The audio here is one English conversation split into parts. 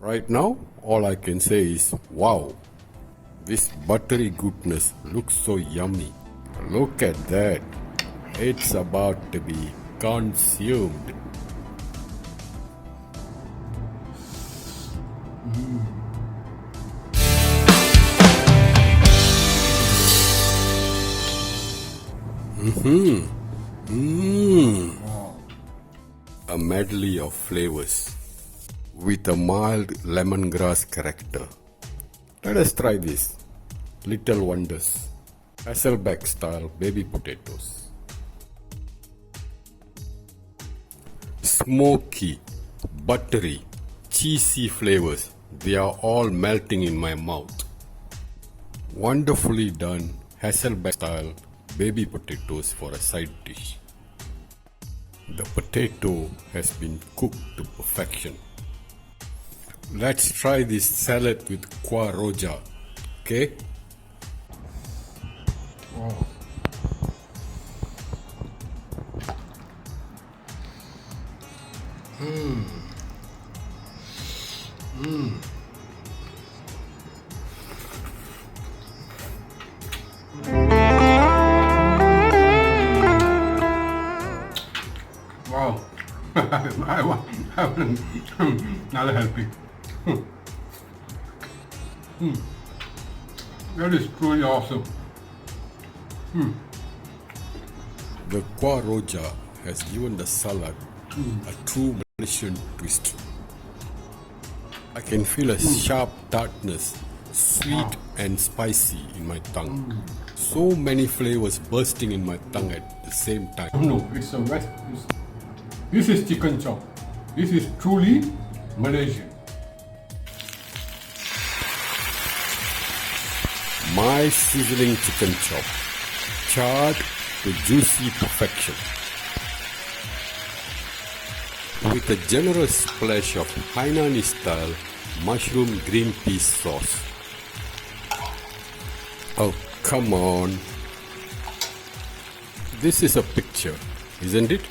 Right now, all I can say is, wow, this buttery goodness looks so yummy. Look at that. It's about to be consumed. A medley of flavors with a mild lemongrass character. Let us try this. Little Wonders. Hasselback style baby potatoes. Smoky, buttery, cheesy flavors. They are all melting in my mouth. Wonderfully done Hasselback style baby potatoes for a side dish. The potato has been cooked to perfection. Let's try this salad with qua roja, okay? Wow. Wow. I want another helping. That is truly awesome. The qua roja has given the salad a true Malaysian twist. I can feel a sharp tartness, sweet and spicy in my tongue. So many flavors bursting in my tongue at the same time. No, it's a West. This is chicken chop. This is truly Malaysian. My sizzling chicken chop, charred to juicy perfection. With a generous splash of Hainanese style mushroom green peas sauce. Oh, come on. This is a picture, isn't it?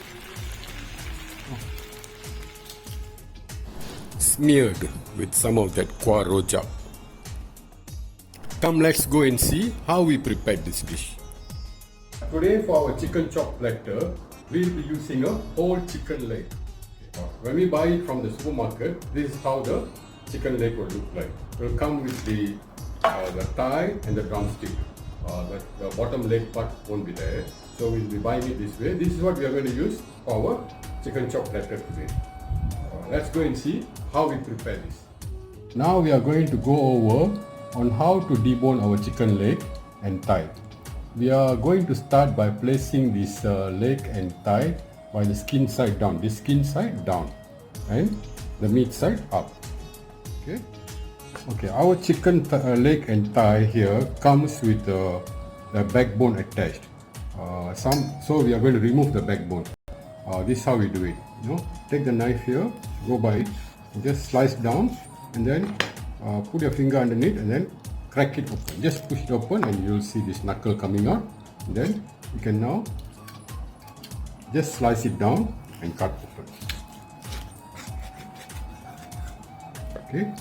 Smeared with some of that qua roja. Come, let's go and see how we prepared this dish. Today for our chicken chop platter, we'll be using a whole chicken leg. When we buy it from the supermarket, this is how the chicken leg will look like. It will come with the thigh and the drumstick. The bottom leg part won't be there. So we'll be buying it this way. This is what we are going to use for our chicken chop platter today. Let's go and see how we prepare this. Now we are going to go over on how to debone our chicken leg and thigh. We are going to start by placing this leg and thigh by the skin side down. This skin side down and the meat side up. Okay, our chicken leg and thigh here comes with the backbone attached. So we are going to remove the backbone. This is how we do it. Take the knife here, go by it, just slice down, and then put your finger underneath, and then crack it open. Just push it open, and you will see this knuckle coming out. And then you can now just slice it down and cut open. Okay.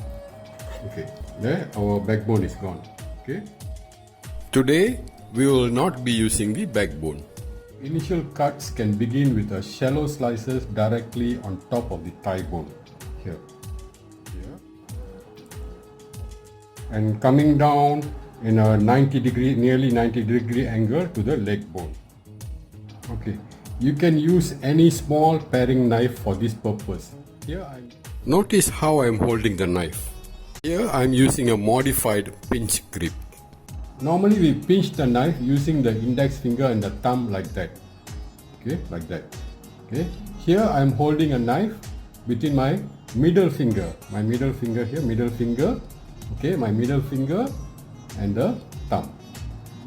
There, our backbone is gone. Okay. Today, we will not be using the backbone. Initial cuts can begin with a shallow slices directly on top of the thigh bone here. And coming down in a nearly 90 degree angle to the leg bone. Okay, you can use any small paring knife for this purpose. Notice how I am holding the knife. Here I am using a modified pinch grip. Normally we pinch the knife using the index finger and the thumb like that. Okay, like that. Okay, here I am holding a knife between my middle finger. My middle finger here, okay, my middle finger and the thumb,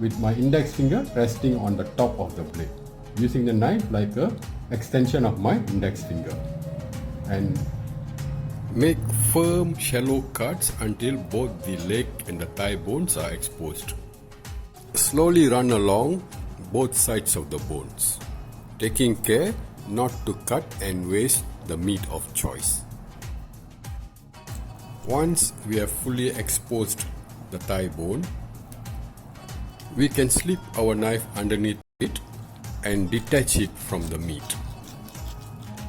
with my index finger resting on the top of the blade, using the knife like a extension of my index finger. And make firm shallow cuts until both the leg and the thigh bones are exposed. Slowly run along both sides of the bones, taking care not to cut and waste the meat of choice. Once we have fully exposed the thigh bone, we can slip our knife underneath it and detach it from the meat,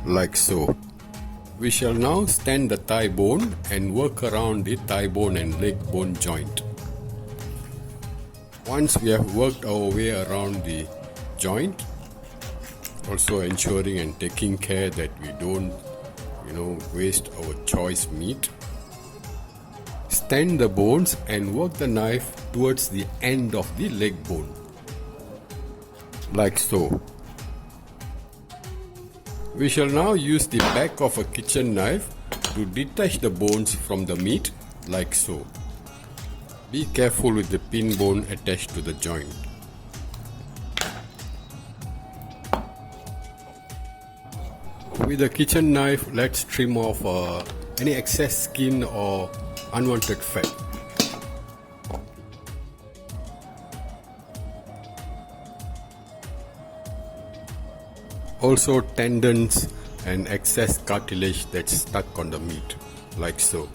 like so. We shall now stand the thigh bone and work around the thigh bone and leg bone joint. Once we have worked our way around the joint, also ensuring and taking care that we don't waste our choice meat, stand the bones and work the knife towards the end of the leg bone, like so. We shall now use the back of a kitchen knife to detach the bones from the meat, like so. Be careful with the pin bone attached to the joint. With the kitchen knife, let's trim off any excess skin or unwanted fat. Also tendons and excess cartilage that's stuck on the meat, like so.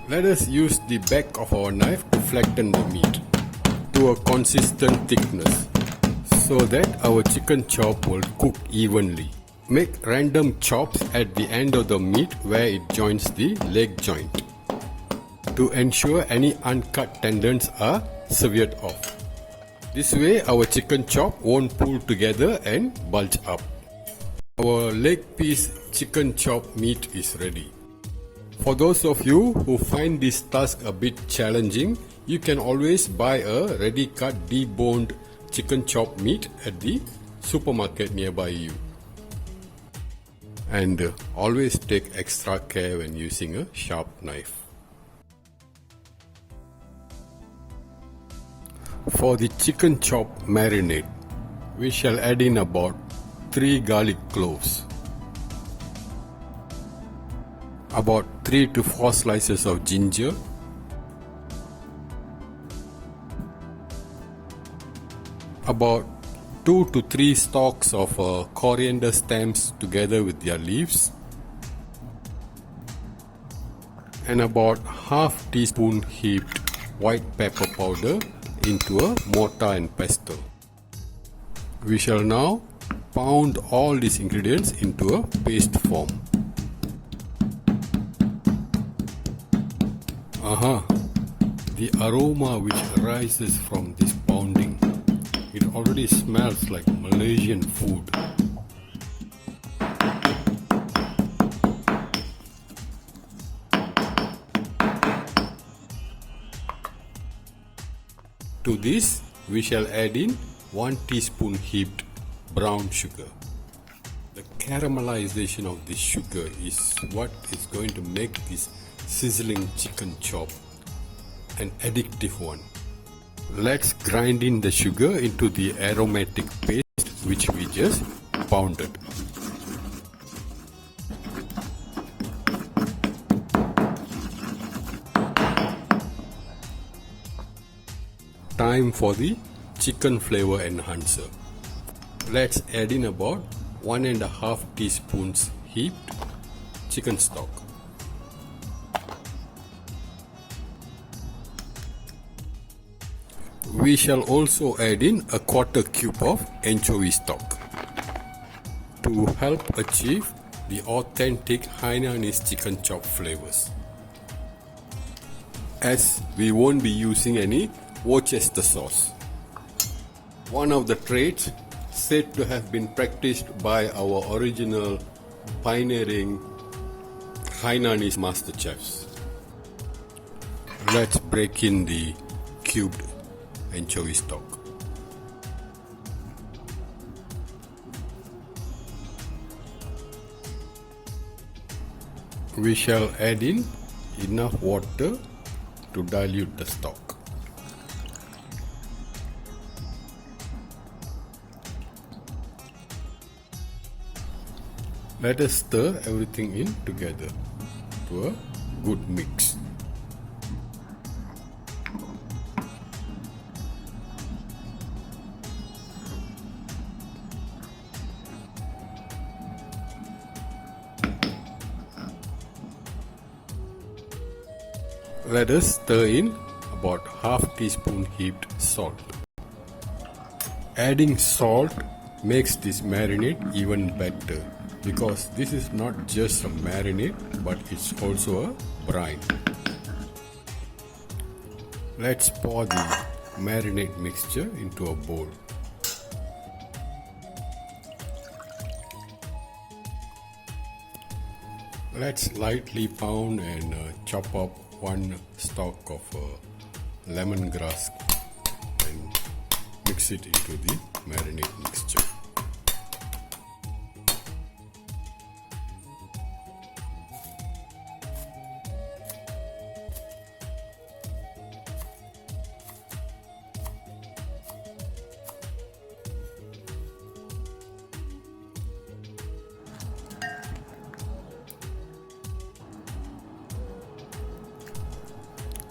Let us use the back of our knife to flatten the meat to a consistent thickness so that our chicken chop will cook evenly. Make random chops at the end of the meat where it joins the leg joint to ensure any uncut tendons are severed off. This way our chicken chop won't pull together and bulge up. Our leg piece chicken chop meat is ready. For those of you who find this task a bit challenging, you can always buy a ready cut deboned chicken chop meat at the supermarket nearby you. And always take extra care when using a sharp knife. For the chicken chop marinade, we shall add in about 3 garlic cloves, about 3 to 4 slices of ginger, about 2 to 3 stalks of coriander stems together with their leaves, and about half teaspoon heaped white pepper powder into a mortar and pestle. We shall now pound all these ingredients into a paste form. The aroma which arises from this pounding, it already smells like Malaysian food. To this, we shall add in 1 teaspoon heaped brown sugar. The caramelization of this sugar is what is going to make this sizzling chicken chop an addictive one. Let's grind in the sugar into the aromatic paste which we just pounded. Time for the chicken flavor enhancer. Let's add in about 1.5 teaspoons heaped chicken stock. We shall also add in a 1/4 cube of anchovy stock to help achieve the authentic Hainanese chicken chop flavors, as we won't be using any Worcester sauce, one of the traits said to have been practiced by our original pioneering Hainanese master chefs. Let's break in the cubed anchovy stock. We shall add in enough water to dilute the stock. Let us stir everything in together to a good mix. Let us stir in about half teaspoon heaped salt. Adding salt makes this marinade even better because this is not just a marinade but it's also a brine. Let's pour the marinade mixture into a bowl. Let's lightly pound and chop up one stalk of lemongrass and mix it into the marinade mixture.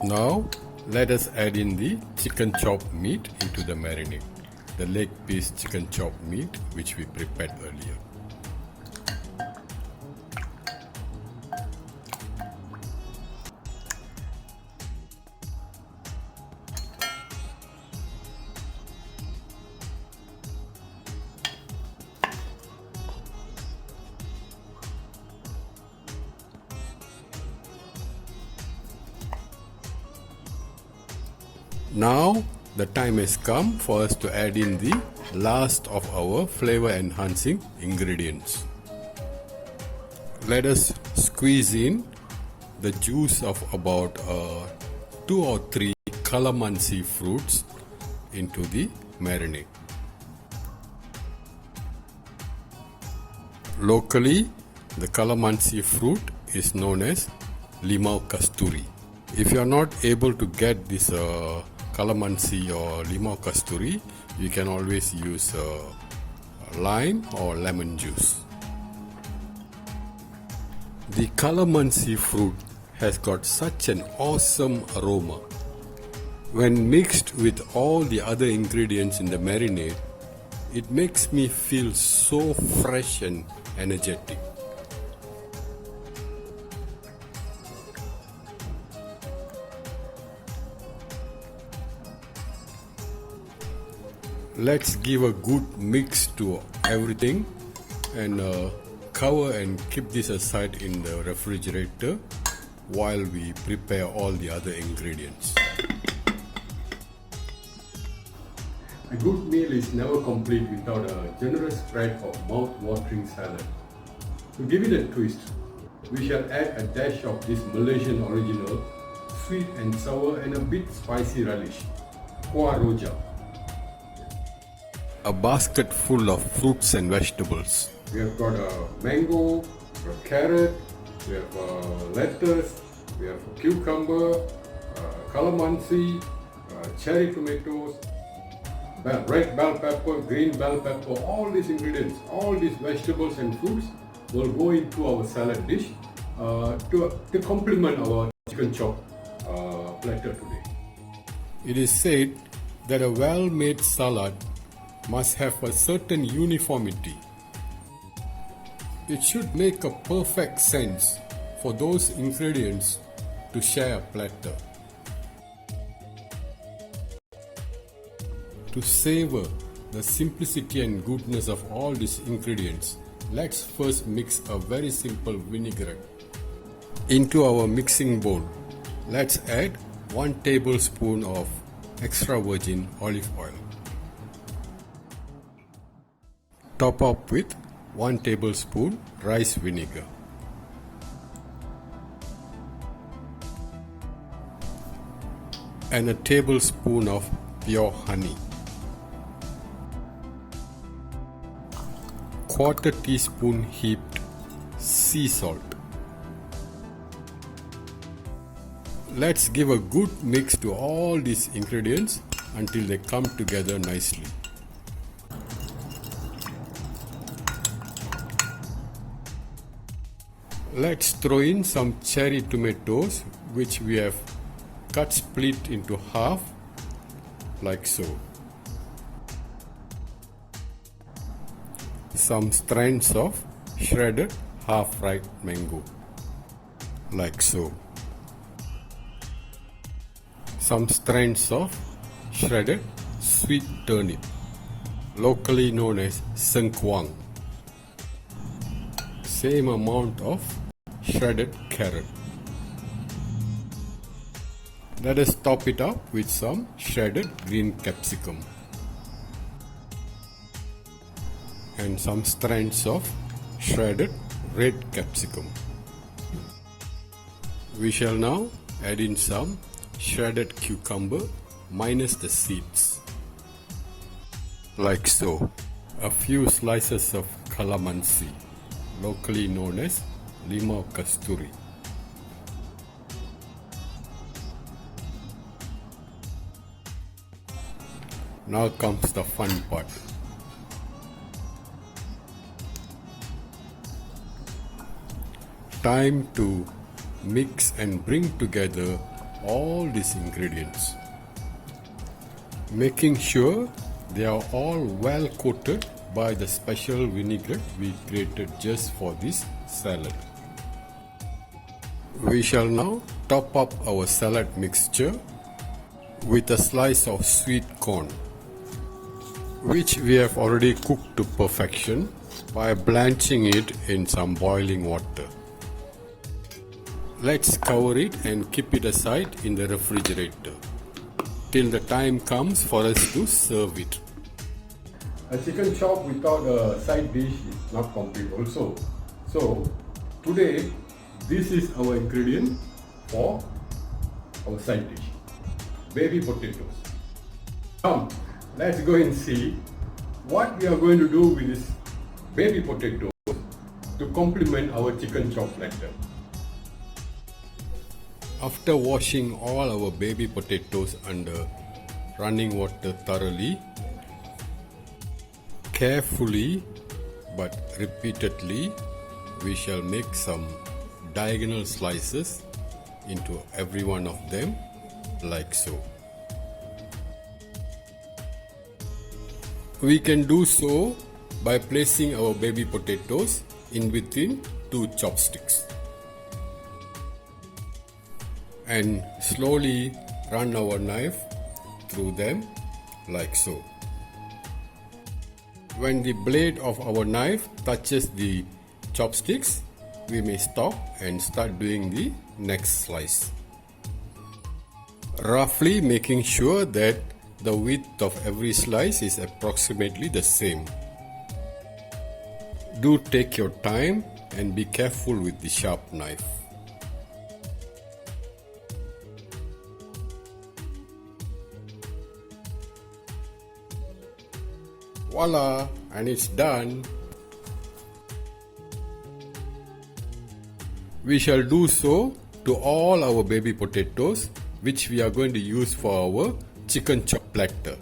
Now let us add in the chicken chop meat into the marinade, the leg piece chicken chop meat which we prepared earlier. Now the time has come for us to add in the last of our flavor enhancing ingredients. Let us squeeze in the juice of about 2 or 3 calamansi fruits into the marinade. Locally, the calamansi fruit is known as limau kasturi. If you are not able to get this calamansi or limau kasturi, you can always use lime or lemon juice. The calamansi fruit has got such an awesome aroma. When mixed with all the other ingredients in the marinade, it makes me feel so fresh and energetic. Let's give a good mix to everything and cover and keep this aside in the refrigerator while we prepare all the other ingredients. A good meal is never complete without a generous spread of mouth-watering salad. To give it a twist, we shall add a dash of this Malaysian original, sweet and sour and a bit spicy relish, kuah roja. A basket full of fruits and vegetables. We have got a mango, we have carrot, we have lettuce, we have cucumber, calamansi, cherry tomatoes, red bell pepper, green bell pepper, all these ingredients, all these vegetables and fruits will go into our salad dish to complement our chicken chop platter today. It is said that a well-made salad must have a certain uniformity. It should make a perfect sense for those ingredients to share a platter. To savor the simplicity and goodness of all these ingredients, let's first mix a very simple vinaigrette. Into our mixing bowl, let's add 1 tablespoon of extra virgin olive oil. Top up with 1 tablespoon rice vinegar. And a tablespoon of pure honey. 1/4 teaspoon heaped sea salt. Let's give a good mix to all these ingredients until they come together nicely. Let's throw in some cherry tomatoes which we have cut split into half like so. Some strands of shredded half ripe mango like so. some strands of shredded sweet turnip, locally known as sengkuang. Same amount of shredded carrot. Let us top it up with some shredded green capsicum and some strands of shredded red capsicum. We shall now add in some shredded cucumber minus the seeds, like so. A few slices of calamansi, locally known as limau kasturi. Now comes the fun part. Time to mix and bring together all these ingredients, making sure they are all well coated by the special vinaigrette we created just for this salad. We shall now top up our salad mixture with a slice of sweet corn, which we have already cooked to perfection by blanching it in some boiling water. Let's cover it and keep it aside in the refrigerator till the time comes for us to serve it. A chicken chop without a side dish is not complete also. So today this is our ingredient for our side dish, baby potatoes. Come, let's go and see what we are going to do with this baby potatoes to complement our chicken chop platter. After washing all our baby potatoes under running water thoroughly, carefully but repeatedly, we shall make some diagonal slices into every one of them, like so. We can do so by placing our baby potatoes in between two chopsticks and slowly run our knife through them, like so. When the blade of our knife touches the chopsticks, we may stop and start doing the next slice, roughly making sure that the width of every slice is approximately the same. Do take your time and be careful with the sharp knife. Voila, and it's done. We shall do so to all our baby potatoes, which we are going to use for our chicken chop platter.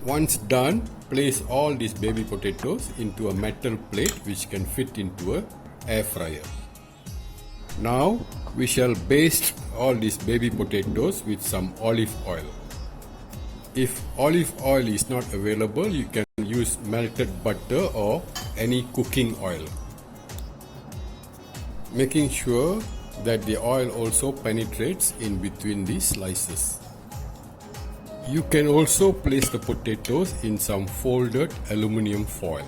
Once done, place all these baby potatoes into a metal plate which can fit into an air fryer. Now we shall baste all these baby potatoes with some olive oil. If olive oil is not available, you can use melted butter or any cooking oil, making sure that the oil also penetrates in between the slices. You can also place the potatoes in some folded aluminum foil.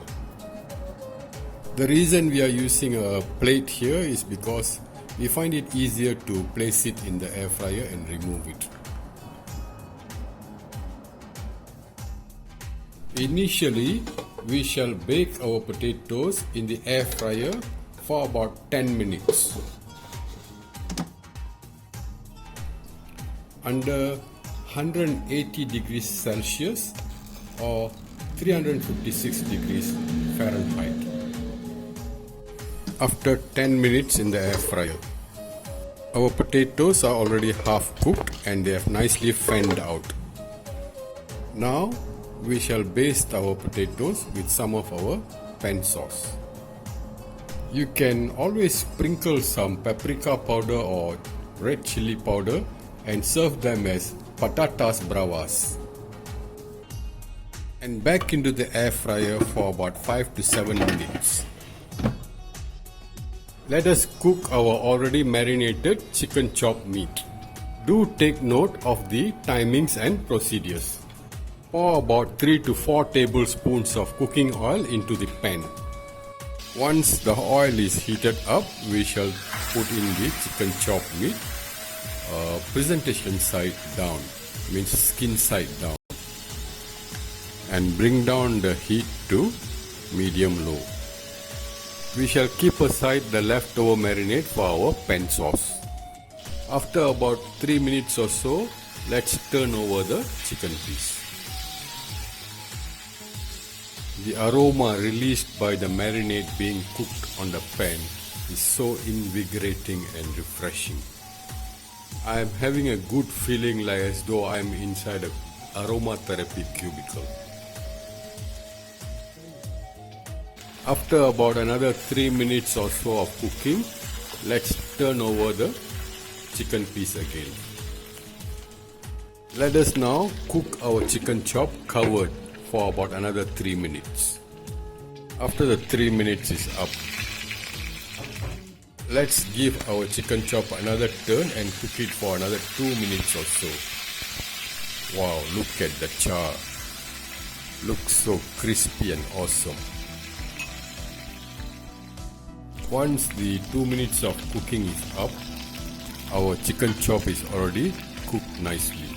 The reason we are using a plate here is because we find it easier to place it in the air fryer and remove it. Initially, we shall bake our potatoes in the air fryer for about 10 minutes under 180 degrees Celsius or 356 degrees Fahrenheit. After 10 minutes in the air fryer, our potatoes are already half cooked and they have nicely fanned out. Now we shall baste our potatoes with some of our pan sauce. You can always sprinkle some paprika powder or red chili powder and serve them as patatas bravas. And back into the air fryer for about 5 to 7 minutes. Let us cook our already marinated chicken chop meat. Do take note of the timings and procedures. Pour about 3 to 4 tablespoons of cooking oil into the pan. Once the oil is heated up, we shall put in the chicken chop meat, presentation side down, means skin side down, and bring down the heat to medium-low. We shall keep aside the leftover marinade for our pan sauce. After about 3 minutes or so, let's turn over the chicken piece. The aroma released by the marinade being cooked on the pan is so invigorating and refreshing. I am having a good feeling like as though I am inside an aromatherapy cubicle. After about another 3 minutes or so of cooking, let's turn over the chicken piece again. Let us now cook our chicken chop covered for about another 3 minutes. After the 3 minutes is up, let's give our chicken chop another turn and cook it for another 2 minutes or so. Wow, look at the char. Looks so crispy and awesome. Once the 2 minutes of cooking is up, our chicken chop is already cooked nicely.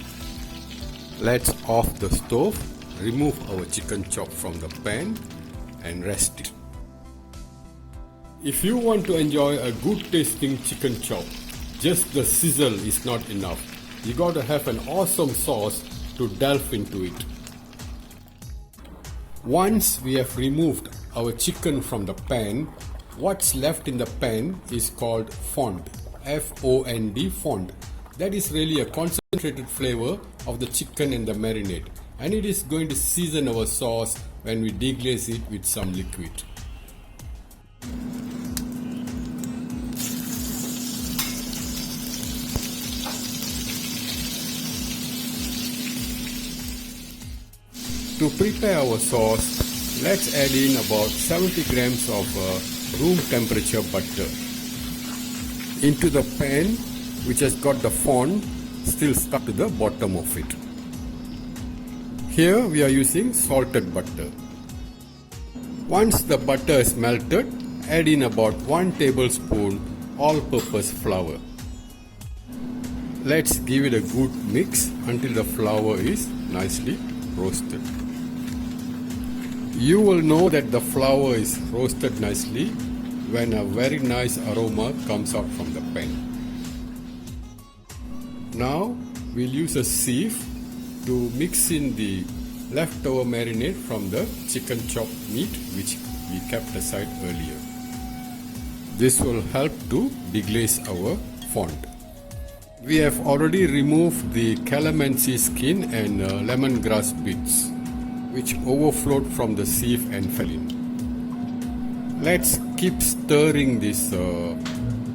Let's off the stove, remove our chicken chop from the pan and rest it. If you want to enjoy a good tasting chicken chop, just the sizzle is not enough. You got to have an awesome sauce to delve into it. Once we have removed our chicken from the pan, what's left in the pan is called fond, F-O-N-D, fond. That is really a concentrated flavor of the chicken and the marinade, and it is going to season our sauce when we deglaze it with some liquid. To prepare our sauce, let's add in about 70 grams of room temperature butter into the pan, which has got the fond still stuck to the bottom of it. Here we are using salted butter. Once the butter is melted, add in about 1 tablespoon all-purpose flour. Let's give it a good mix until the flour is nicely roasted. You will know that the flour is roasted nicely when a very nice aroma comes out from the pan. Now we'll use a sieve to mix in the leftover marinade from the chicken chop meat which we kept aside earlier. This will help to deglaze our fond. We have already removed the calamansi skin and lemongrass bits which overflowed from the sieve and fell in. Let's keep stirring this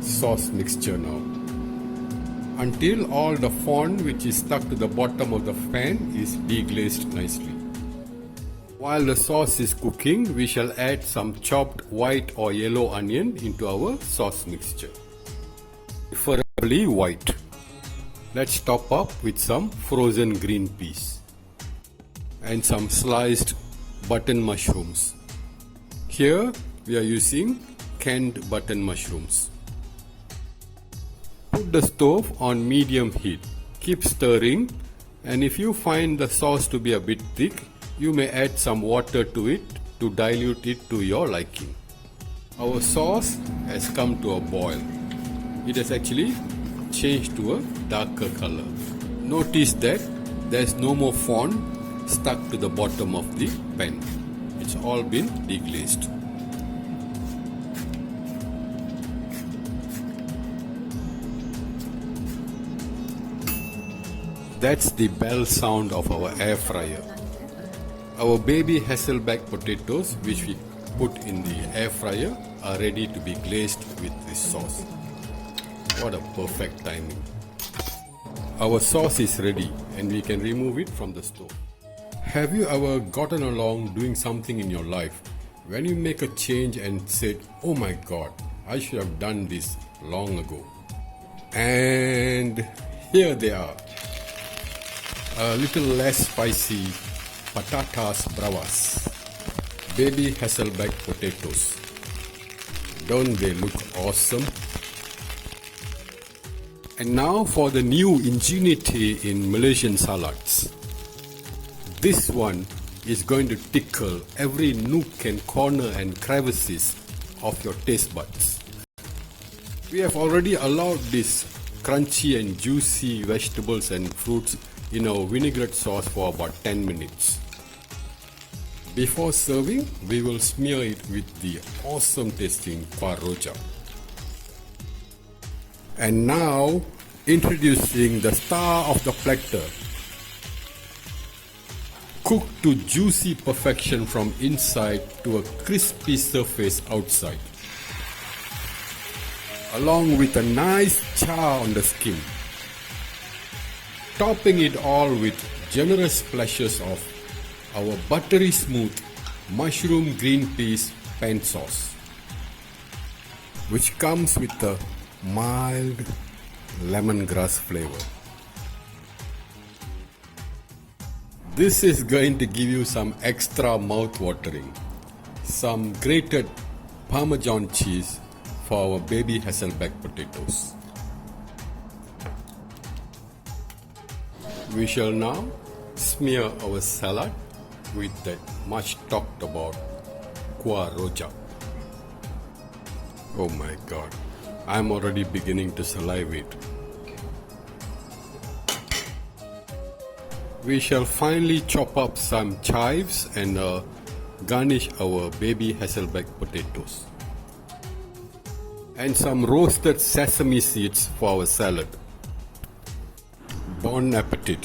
sauce mixture now until all the fond which is stuck to the bottom of the pan is deglazed nicely. While the sauce is cooking, we shall add some chopped white or yellow onion into our sauce mixture, preferably white. Let's top up with some frozen green peas and some sliced button mushrooms. Here we are using canned button mushrooms. Put the stove on medium heat. Keep stirring, and if you find the sauce to be a bit thick, you may add some water to it to dilute it to your liking. Our sauce has come to a boil. It has actually changed to a darker color. Notice that there's no more fond stuck to the bottom of the pan. It's all been deglazed. That's the bell sound of our air fryer. Our baby Hasselback potatoes, which we put in the air fryer, are ready to be glazed with this sauce. What a perfect timing. Our sauce is ready and we can remove it from the stove. Have you ever gotten along doing something in your life when you make a change and said, oh my god, I should have done this long ago? And Here they are. A little less spicy patatas bravas. Baby Hasselback potatoes. Don't they look awesome? And now for the new ingenuity in Malaysian salads. This one is going to tickle every nook and corner and crevices of your taste buds. We have already allowed these crunchy and juicy vegetables and fruits in our vinaigrette sauce for about 10 minutes. Before serving, we will smear it with the awesome tasting kuah roja. And now, introducing the star of the platter. Cooked to juicy perfection from inside to a crispy surface outside. Along with a nice char on the skin. Topping it all with generous splashes of our buttery smooth mushroom green peas pan sauce, which comes with a mild lemongrass flavor. This is going to give you some extra mouth-watering. Some grated Parmesan cheese for our baby Hasselback potatoes. We shall now smear our salad with that much talked about kuah roja. Oh my god, I'm already beginning to salivate. We shall finally chop up some chives and garnish our baby Hasselback potatoes. And some roasted sesame seeds for our salad. Bon appetit.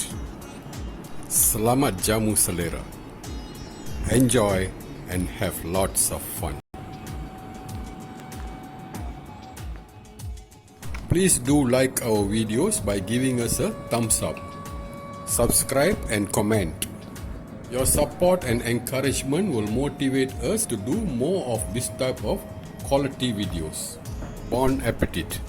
Selamat jamu selera. Enjoy and have lots of fun. Please do like our videos by giving us a thumbs up. Subscribe and comment. Your support and encouragement will motivate us to do more of this type of quality videos. Bon appetit.